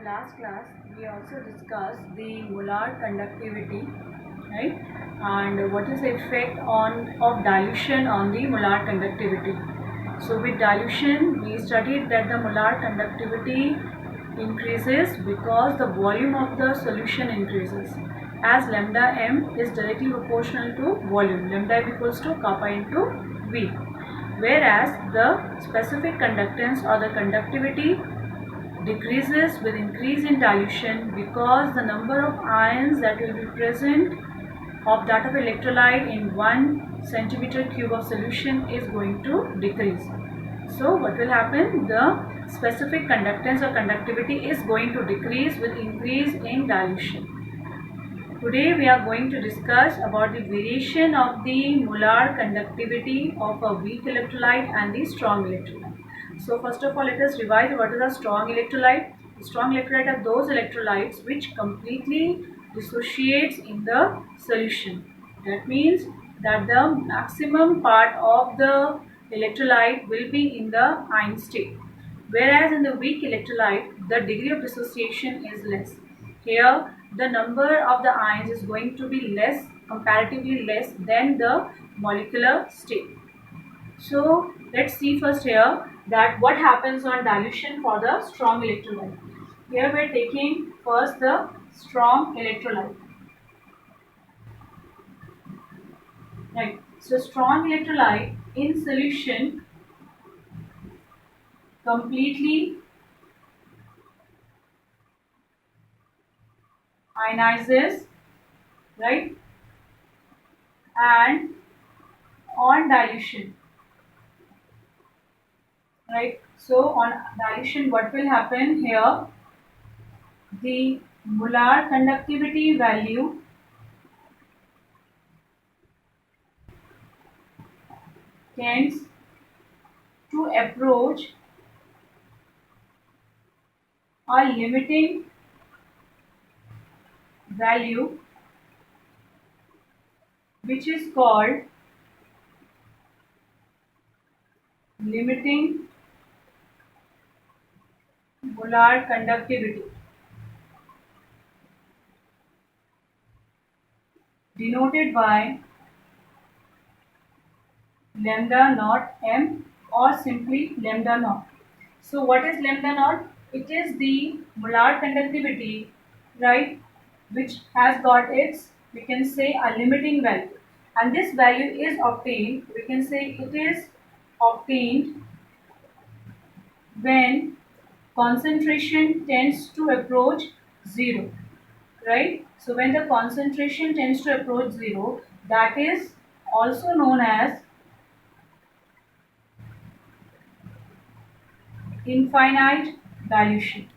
last class we also discussed the molar conductivity, right? And what is the effect of dilution on the molar conductivity. So with dilution we studied that the molar conductivity increases because the volume of the solution increases, as lambda m is directly proportional to volume. Lambda m equals to kappa into V, whereas the specific conductance or the conductivity decreases with increase in dilution because the number of ions that will be present of that of electrolyte in 1 centimeter cube of solution is going to decrease. So what will happen? The specific conductance or conductivity is going to decrease with increase in dilution. Today we are going to discuss about the variation of the molar conductivity of a weak electrolyte and the strong electrolyte. So first of all, let us revise what is a strong electrolyte. The strong electrolyte are those electrolytes which completely dissociates in the solution. That means that the maximum part of the electrolyte will be in the ion state, whereas in the weak electrolyte the degree of dissociation is less. Here the number of the ions is going to be less, comparatively less than the molecular state. So let's see first here that what happens on dilution for the strong electrolyte. Here we are taking first the strong electrolyte. Right. So strong electrolyte in solution completely ionizes, right, and on dilution, right. So on dilution what will happen here? The molar conductivity value tends to approach a limiting value which is called limiting molar conductivity, denoted by lambda naught m or simply lambda naught. So what is lambda naught? It is the molar conductivity, right, which has got its, we can say, a limiting value, and this value is obtained, we can say it is obtained when concentration tends to approach 0, right. So when the concentration tends to approach 0, that is also known as infinite dilution.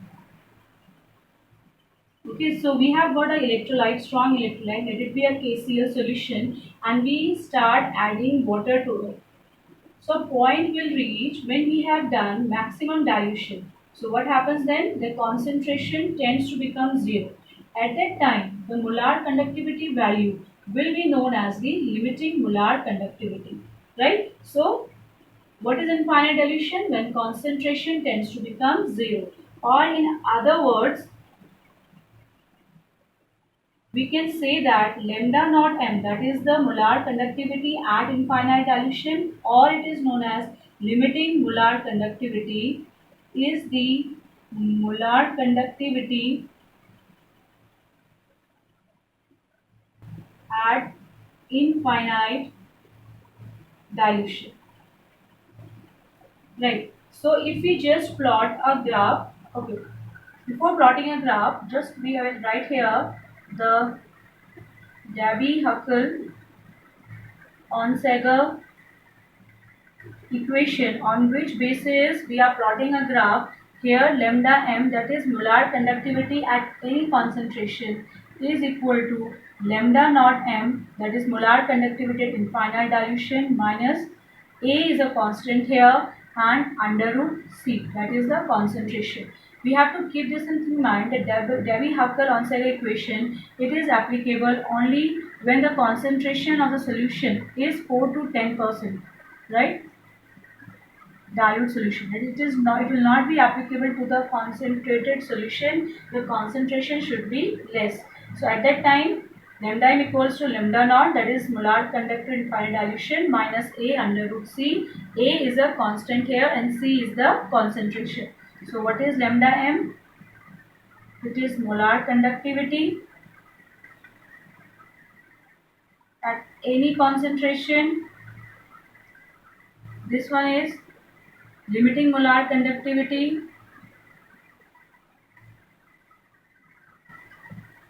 Okay, so we have got an electrolyte, strong electrolyte, let it be a KCl solution, and we start adding water to it. So point will reach when we have done maximum dilution. So what happens then? The concentration tends to become 0. At that time, the molar conductivity value will be known as the limiting molar conductivity, right? So what is infinite dilution? When concentration tends to become 0, or in other words, we can say that lambda naught m, that is the molar conductivity at infinite dilution, or it is known as limiting molar conductivity, is the molar conductivity at infinite dilution, right. So if we just plot a graph, okay, before plotting a graph, just we write here the Davy-Huckel-Onsager equation on which basis we are plotting a graph. Here lambda m, that is molar conductivity at any concentration, is equal to lambda naught m, that is molar conductivity at infinite dilution, minus a is a constant here and under root c, that is the concentration. We have to keep this in mind that Davy-Huckel-Onsager equation, it is applicable only when the concentration of the solution is 4 to 10%, right? dilute solution. It will not be applicable to the concentrated solution. The concentration should be less. So at that time, lambda m equals to lambda naught, that is molar conductor in finite dilution, minus A under root C. A is a constant here and C is the concentration. So what is lambda m? It is molar conductivity at any concentration. This one is limiting molar conductivity.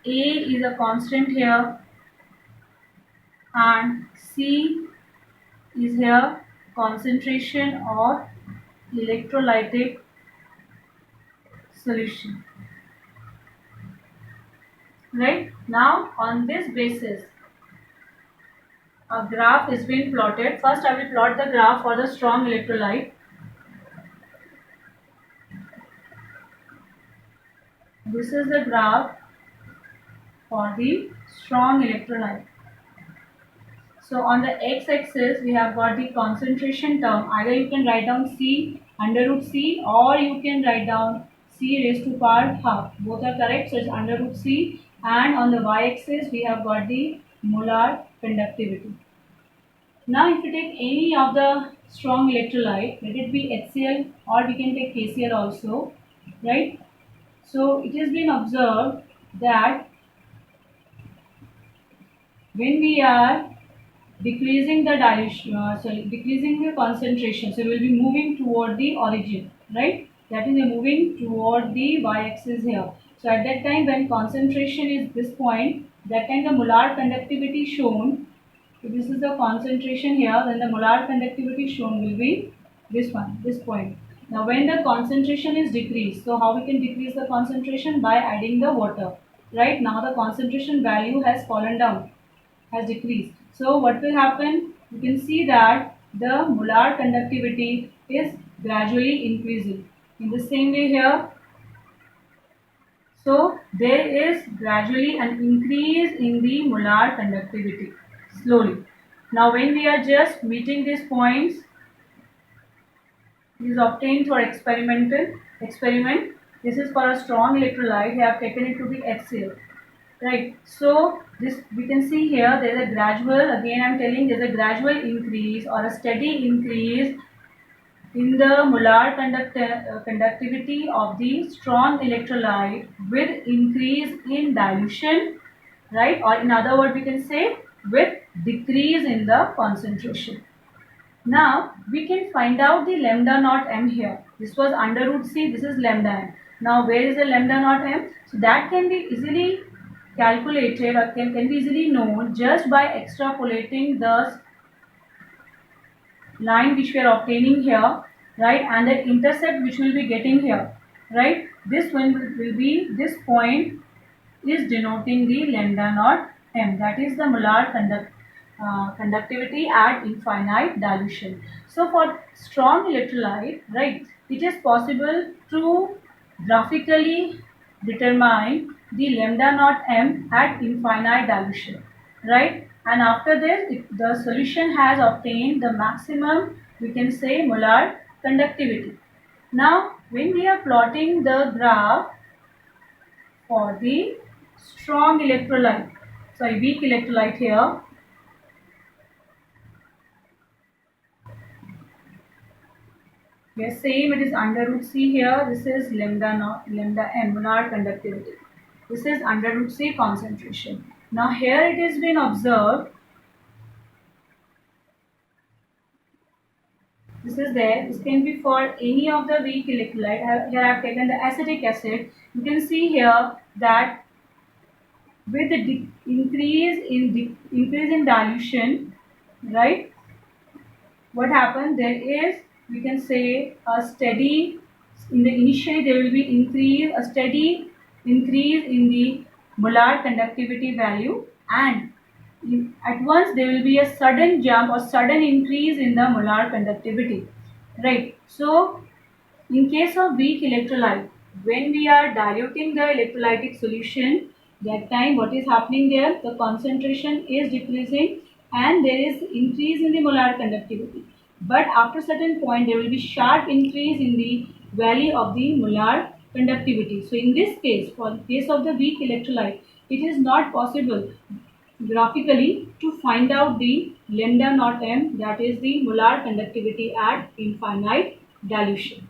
A is a constant here and C is here concentration of electrolytic solution. Right? Now on this basis a graph is being plotted. First I will plot the graph for the strong electrolyte. This is the graph for the strong electrolyte. So on the x-axis we have got the concentration term. Either you can write down C under root C or you can write down C raised to power half. Both are correct, so it's under root C. And on the y-axis we have got the molar conductivity. Now if you take any of the strong electrolyte, let it be HCl or we can take KCl also, right? So it has been observed that when we are decreasing the dilution, decreasing the concentration, so we will be moving toward the origin, right? That is, we are moving toward the y-axis here. So at that time when concentration is this point, that time the molar conductivity shown, so this is the concentration here, then the molar conductivity shown will be this one, this point. Now when the concentration is decreased, so how we can decrease the concentration? By adding the water, right? Now the concentration value has fallen down, has decreased. So what will happen? You can see that the molar conductivity is gradually increasing. In the same way here, so there is gradually an increase in the molar conductivity slowly. Now when we are just meeting these points, it is obtained for experiment. This is for a strong electrolyte. We have taken it to be HCl. Right, so this we can see here there is a gradual, again I am telling, there is a gradual increase or a steady increase in the molar conductivity of the strong electrolyte with increase in dilution, right, or in other words we can say with decrease in the concentration. Now we can find out the lambda naught m here. This was under root C, this is lambda m. Now where is the lambda naught m? So that can be easily calculated or can be easily known just by extrapolating the line which we are obtaining here, right, and the intercept which we will be getting here, right. This one will be, this point is denoting the lambda naught m, that is the molar conductivity at infinite dilution. So for strong electrolyte, right, it is possible to graphically determine the lambda naught m at infinite dilution, right, and after this the solution has obtained the maximum, we can say, molar conductivity. Now when we are plotting the graph for the strong electrolyte, sorry, weak electrolyte here, yes, same, it is under root C here. This is lambda naught, lambda m, molar conductivity. This is under root C concentration. Now here it has been observed, this is there. This can be for any of the weak electrolyte. Here I have taken the acetic acid. You can see here that with the increase in dilution, right, what happens? There is, we can say, a steady, in the initially there will be a steady increase in the molar conductivity value, and at once there will be a sudden jump or sudden increase in the molar conductivity, right. So in case of weak electrolyte, when we are diluting the electrolytic solution, that time what is happening there, the concentration is decreasing and there is increase in the molar conductivity. but after certain point there will be sharp increase in the value of the molar conductivity. So in this case, for the case of the weak electrolyte, it is not possible graphically to find out the lambda naught m, that is the molar conductivity at infinite dilution.